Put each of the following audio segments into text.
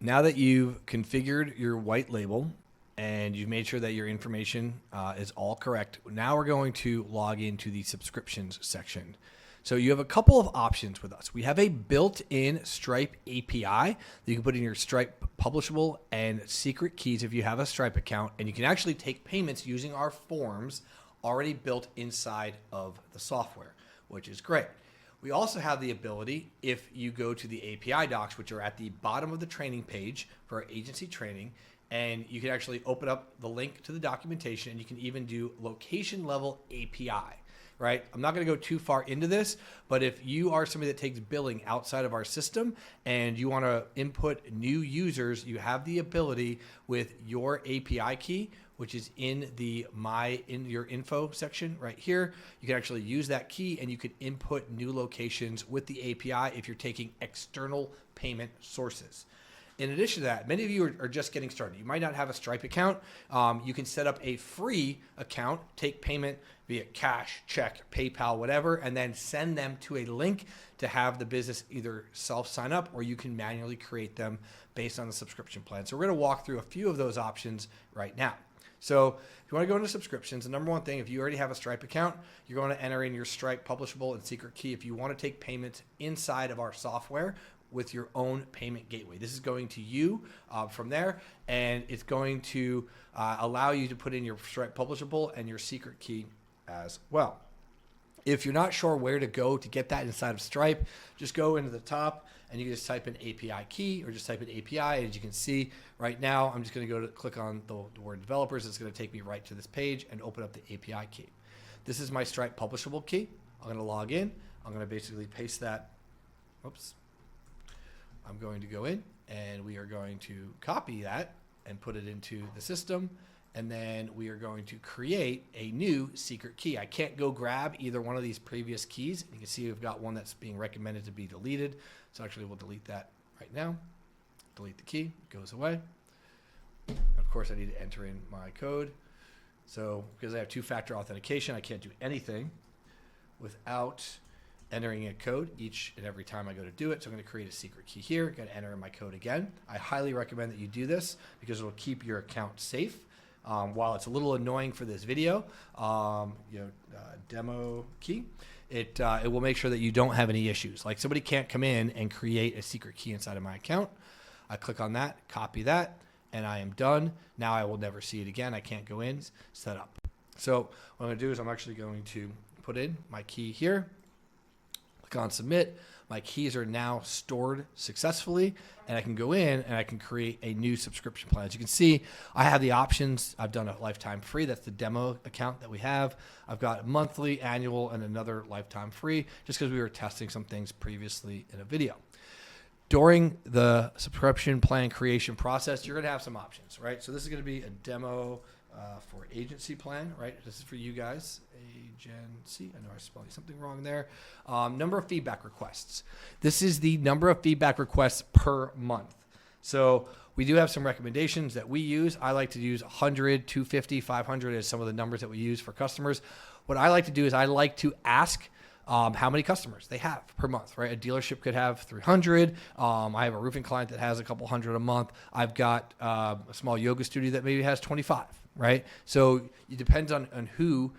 Now that you've configured your white label and you've made sure that your information is all correct, now we're going to log into the subscriptions section. So you have a couple of options with us. We have a built-in Stripe API that you can put in your Stripe publishable and secret keys if you have a Stripe account, and you can actually take payments using our forms already built inside of the software, which is great. We also have the ability, if you go to the API docs, which are at the bottom of the training page for our agency training, and you can actually open up the link to the documentation, and you can even do location level API. Right? I'm not going to go too far into this, but if you are somebody that takes billing outside of our system and you want to input new users, you have the ability with your API key, which is in your info section right here. You can actually use that key and you can input new locations with the API if you're taking external payment sources. In addition to that, many of you are just getting started. You might not have a Stripe account. You can set up a free account, take payment via cash, check, PayPal, whatever, and then send them to a link to have the business either self-sign up or you can manually create them based on the subscription plan. So we're going to walk through a few of those options right now. So if you want to go into subscriptions, the number one thing, if you already have a Stripe account, you're going to enter in your Stripe publishable and secret key. If you want to take payments inside of our software, with your own payment gateway. This is going to you from there, and it's going to allow you to put in your Stripe publishable and your secret key as well. If you're not sure where to go to get that inside of Stripe, just go into the top and you can just type in API key or just type in API. As you can see right now, I'm just going to click on the word developers. It's going to take me right to this page and open up the API key. This is my Stripe publishable key. I'm going to log in. I'm going to basically paste that. Oops. I'm going to go in and we are going to copy that and put it into the system. And then we are going to create a new secret key. I can't go grab either one of these previous keys. You can see we've got one that's being recommended to be deleted. So actually we'll delete that right now. Delete the key, it goes away. Of course I need to enter in my code. So because I have two-factor authentication, I can't do anything without entering a code each and every time I go to do it. So I'm going to create a secret key here. Got to enter in my code again. I highly recommend that you do this because it'll keep your account safe. While it's a little annoying for this video, demo key, it will make sure that you don't have any issues. Like somebody can't come in and create a secret key inside of my account. I click on that, copy that, and I am done. Now I will never see it again. I can't go in, set up. So what I'm going to do is I'm actually going to put in my key here. On submit. My keys are now stored successfully, and I can go in and I can create a new subscription plan. As you can see, I have the options. I've done a lifetime free. That's the demo account that we have. I've got monthly, annual, and another lifetime free just because we were testing some things previously in a video. During the subscription plan creation process, you're going to have some options, right? So this is going to be a demo for agency plan, right? This is for you guys. Agency. I know I spelled something wrong there. Number of feedback requests. This is the number of feedback requests per month. So we do have some recommendations that we use. I like to use 100, 250, 500 as some of the numbers that we use for customers. What I like to do is I like to ask how many customers they have per month, right? A dealership could have 300. I have a roofing client that has a couple hundred a month. I've got a small yoga studio that maybe has 25, right? So it depends on who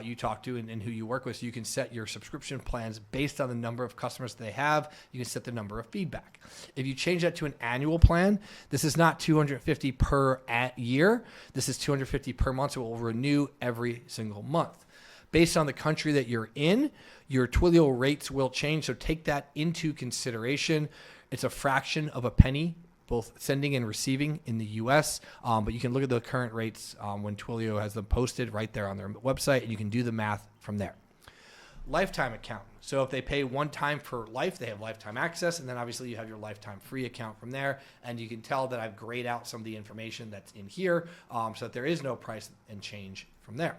you talk to and who you work with. So you can set your subscription plans based on the number of customers they have. You can set the number of feedback. If you change that to an annual plan, this is not 250 per year. This is 250 per month. So it will renew every single month. Based on the country that you're in, your Twilio rates will change. So take that into consideration. It's a fraction of a penny, both sending and receiving in the US. But you can look at the current rates when Twilio has them posted right there on their website, and you can do the math from there. Lifetime account. So if they pay one time for life, they have lifetime access. And then obviously you have your lifetime free account from there. And you can tell that I've grayed out some of the information that's in here so that there is no price and change from there.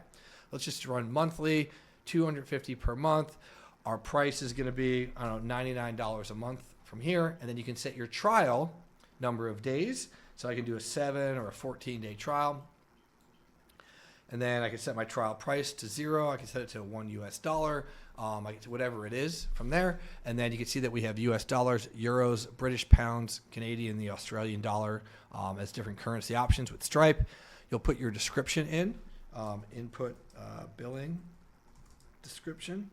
Let's just run monthly, $250 per month. Our price is going to be, I don't know, $99 a month from here. And then you can set your trial number of days. So I can do a 7 or a 14-day trial. And then I can set my trial price to $0. I can set it to $1 US. like whatever it is from there. And then you can see that we have US dollars, euros, British pounds, Canadian, the Australian dollar as different currency options with Stripe. You'll put your description in, input billing description.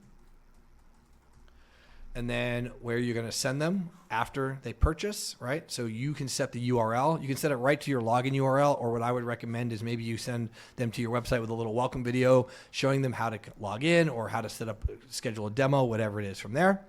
And then where you're going to send them after they purchase, right? So you can set the URL. You can set it right to your login URL, or what I would recommend is maybe you send them to your website with a little welcome video showing them how to log in or how to set up, schedule a demo, whatever it is from there.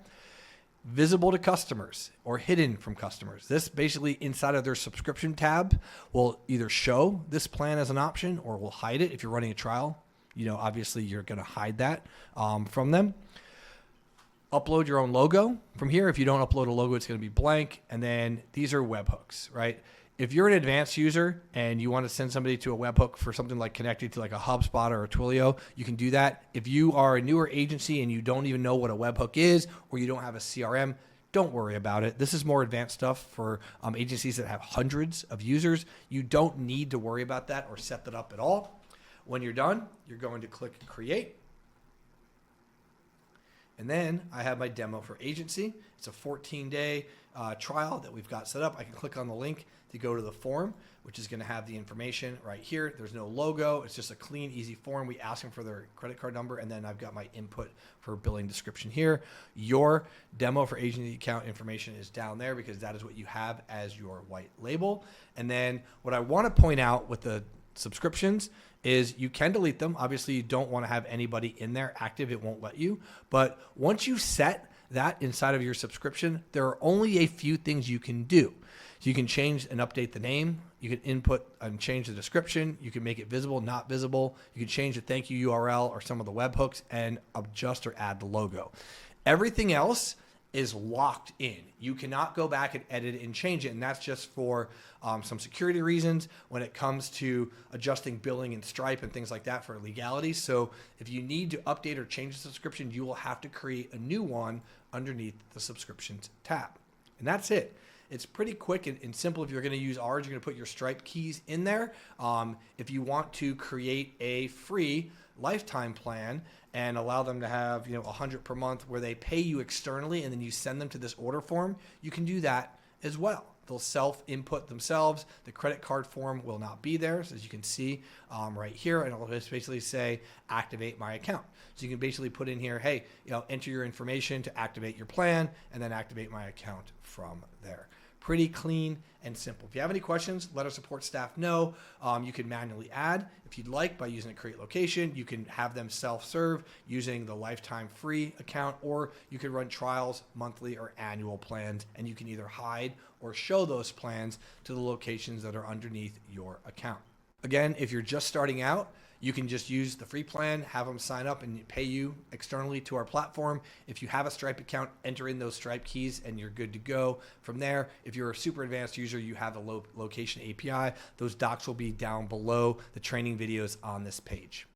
Visible to customers or hidden from customers. This basically inside of their subscription tab will either show this plan as an option or will hide it. If you're running a trial, obviously you're going to hide that from them. Upload your own logo from here. If you don't upload a logo, it's going to be blank. And then these are webhooks, right? If you're an advanced user and you want to send somebody to a webhook for something like connected to like a HubSpot or a Twilio, you can do that. If you are a newer agency and you don't even know what a webhook is, or you don't have a CRM, don't worry about it. This is more advanced stuff for agencies that have hundreds of users. You don't need to worry about that or set that up at all. When you're done, you're going to click create. And then I have my demo for agency. It's a 14-day trial that we've got set up. I can click on the link to go to the form, which is going to have the information right here. There's no logo. It's just a clean, easy form. We ask them for their credit card number, and then I've got my input for billing description here. Your demo for agency account information is down there because that is what you have as your white label. And then what I want to point out with the subscriptions is you can delete them. Obviously, you don't want to have anybody in there active. It won't let you. But once you set that inside of your subscription, there are only a few things you can do. So you can change and update the name. You can input and change the description. You can make it visible, not visible. You can change the thank you URL or some of the webhooks and adjust or add the logo. Everything else is locked in. You cannot go back and edit it and change it. And that's just for some security reasons when it comes to adjusting billing and Stripe and things like that for legality. So if you need to update or change the subscription, you will have to create a new one underneath the subscriptions tab. And that's it. It's pretty quick and simple. If you're going to use ours, you're going to put your Stripe keys in there. If you want to create a free lifetime plan and allow them to have 100 per month where they pay you externally and then you send them to this order form, you can do that as well. They'll self-input themselves. The credit card form will not be there, so as you can see right here, and it'll just basically say activate my account. So you can basically put in here, hey, enter your information to activate your plan, and then activate my account from there. Pretty clean and simple. If you have any questions, let our support staff know. You can manually add if you'd like by using a create location. You can have them self-serve using the lifetime free account, or you can run trials, monthly or annual plans, and you can either hide or show those plans to the locations that are underneath your account. Again, if you're just starting out, you can just use the free plan, have them sign up and pay you externally to our platform. If you have a Stripe account, enter in those Stripe keys and you're good to go. From there, if you're a super advanced user, you have the location API. Those docs will be down below the training videos on this page.